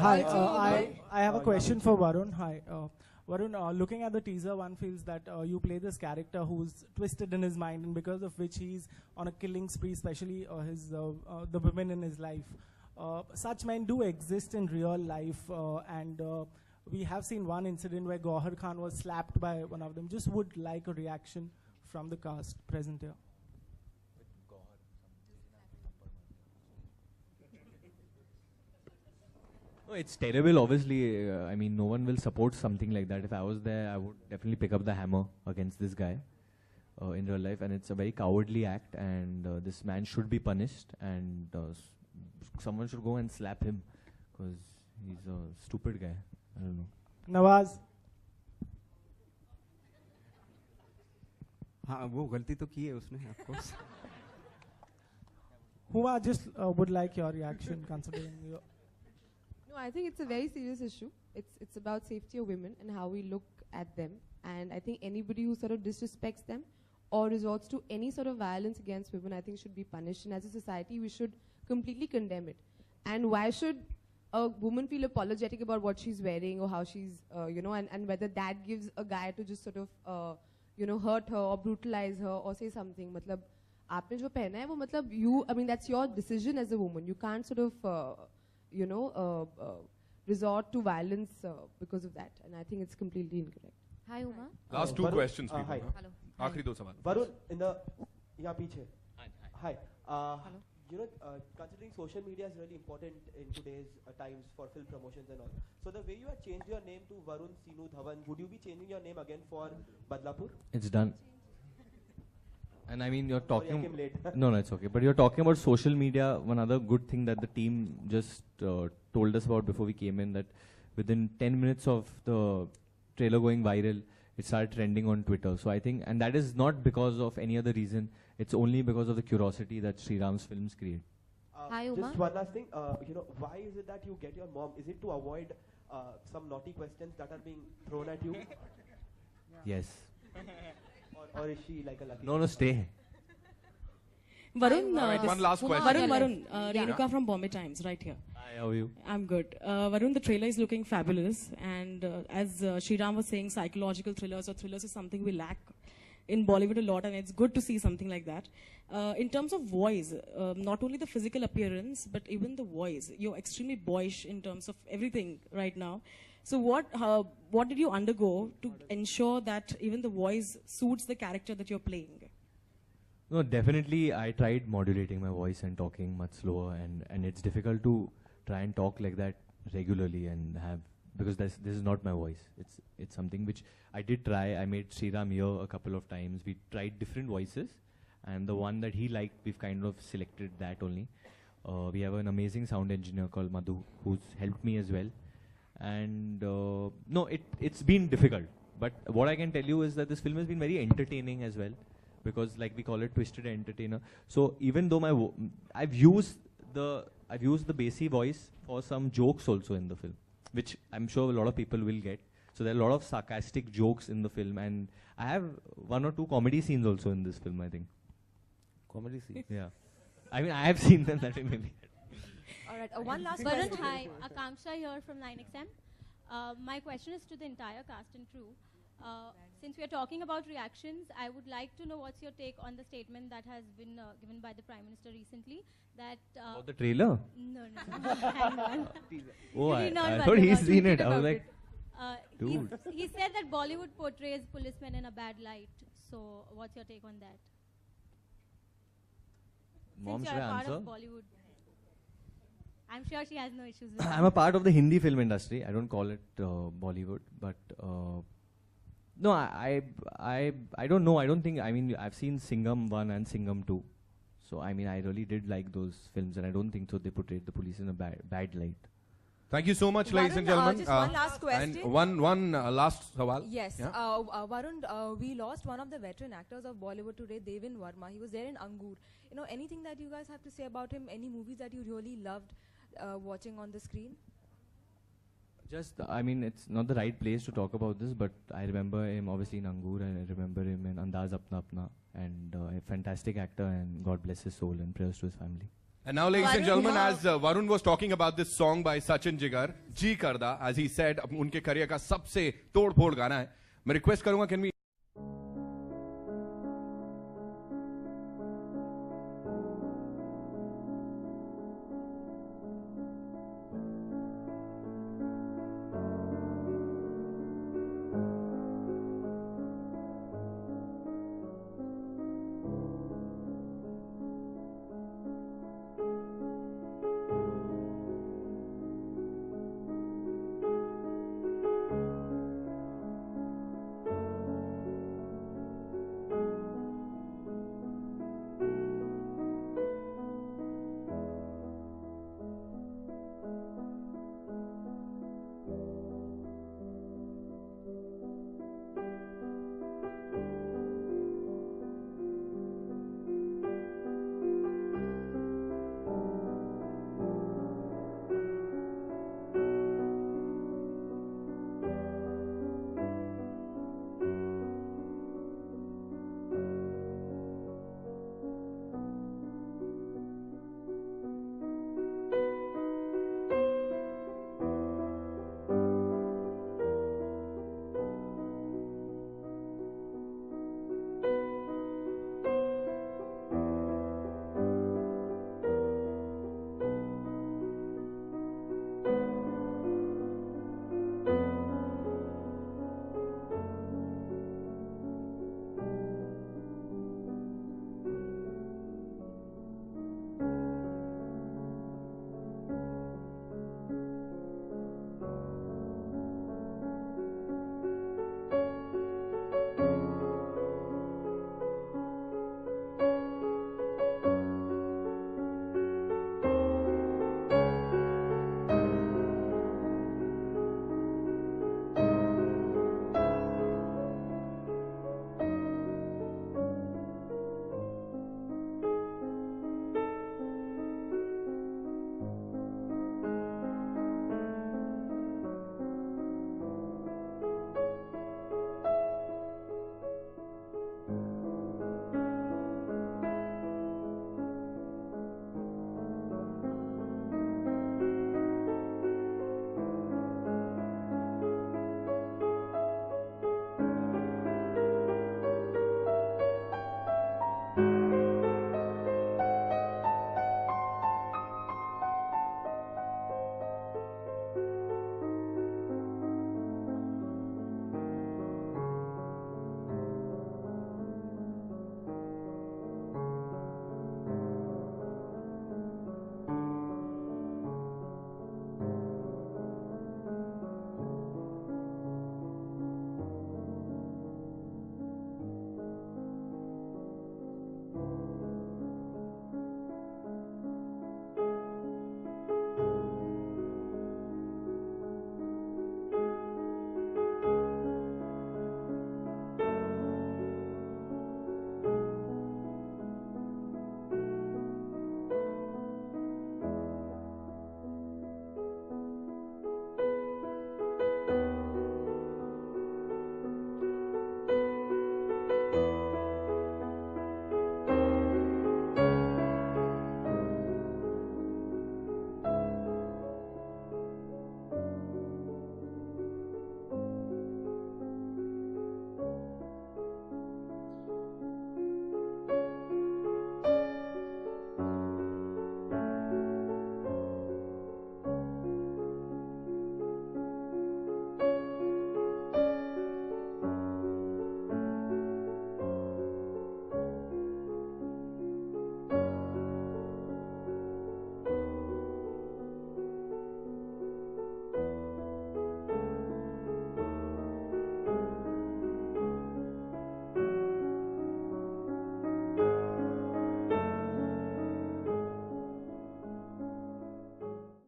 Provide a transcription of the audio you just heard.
Hi, I have a question for Varun. Hi, Varun. Looking at the teaser, one feels that you play this character who's twisted in his mind, and because of which he's on a killing spree, especially the women in his life. Such men do exist in real life, and we have seen one incident where Gauhar Khan was slapped by one of them. Just would like a reaction from the cast present here. No, it's terrible, obviously. I mean, no one will support something like that. If I was there, I would definitely pick up the hammer against this guy in real life. And it's a very cowardly act, and this man should be punished, and someone should go and slap him, because he's a stupid guy. I don't know. Nawaz. हाँ वो गलती तो की है उसने of course. Huma, just would like your reaction considering your... No, I think it's a very serious issue. It's about safety of women and how we look at them. And I think anybody who sort of disrespects them or resorts to any sort of violence against women, I think should be punished. And as a society, we should completely condemn it. And why should a woman feel apologetic about what she's wearing or how she's, and whether that gives a guy to just sort of, hurt her or brutalize her or say something. Matlab, आपने जो पहना है वो मतलब that's your decision as a woman. You can't sort of, resort to violence because of that. And I think it's completely incorrect. Hi, Uma. Last two Varun, questions, people. hi. Hello. आखिरी दो सवाल. Varun, in the yeah, piche. Hi. Hello. Considering social media is really important in today's times for film promotions and all. So the way you have changed your name to Varun Sinu Dhawan, would you be changing your name again for Badlapur? It's done. And I mean, you're talking... Sorry, I came late. No, it's okay. But you're talking about social media. One other good thing that the team just told us about before we came in, that within 10 minutes of the trailer going viral, it started trending on Twitter. So I think, and that is not because of any other reason. It's only because of the curiosity that Sriram's films create. Hi, Uma. Just one last thing. Why is it that you get your mom? Is it to avoid some naughty questions that are being thrown at you? Yes. Or is she like a lucky? No, stay. Varun, One last question. Varun, Renuka from Bombay Times, right here. Hi, how are you? I'm good. Varun, the trailer is looking fabulous, and as Sriram was saying, psychological thrillers or thrillers is something we lack in Bollywood a lot, and it's good to see something like that. In terms of voice, not only the physical appearance, but even the voice. You're extremely boyish in terms of everything right now. So what did you undergo to ensure that even the voice suits the character that you're playing? No, definitely I tried modulating my voice and talking much slower, and it's difficult to try and talk like that regularly and have, because this is not my voice. It's something which I did try. I made Sriram hear a couple of times. We tried different voices, and the one that he liked, we've kind of selected that only. We have an amazing sound engineer called Madhu, who's helped me as well. And no, it's been difficult. But what I can tell you is that this film has been very entertaining as well, because like we call it twisted entertainer. So even though I've used the Basi voice for some jokes also in the film, which I'm sure a lot of people will get. So there are a lot of sarcastic jokes in the film, and I have 1 or 2 comedy scenes also in this film, I think. Comedy scenes? Yeah. I mean, I have seen them that way maybe. All right, one last Varun, question. hi, Akamsha here from 9XM. My question is to the entire cast and crew. Since we are talking about reactions, I would like to know what's your take on the statement that has been given by the Prime Minister recently, that... About the trailer? No. Hang on. Oh, Really not I worried thought he's about seen it it. I was about like, it. dude. He said that Bollywood portrays policemen in a bad light. So, what's your take on that? Mom, Since should you're I a part answer? of Bollywood. I'm sure she has no issues with I'm a part of the Hindi film industry. I don't call it Bollywood, but no, I don't know. I don't think. I mean, I've seen Singham 1 and Singham 2, so I mean, I really did like those films, and I don't think so they portrayed the police in a bad light. Thank you so much, ladies and Varun, gentlemen. just one last question. And one last sawal. Yes. Yeah? Varun, we lost one of the veteran actors of Bollywood today, Devin Verma. He was there in Angur. You know, anything that you guys have to say about him? Any movies that you really loved watching on the screen? Just, I mean, it's not the right place to talk about this, but I remember him obviously in Angur, and I remember him in Andaz Apna Apna, and a fantastic actor, and God bless his soul, and prayers to his family. And now, ladies and Varun, gentlemen, हाँ. as Varun was talking about this song by Sachin Jigar, Ji Karda, as he said, उनके career का सबसे तोड़-फोड़ गाना है. मैं request करूंगा, can we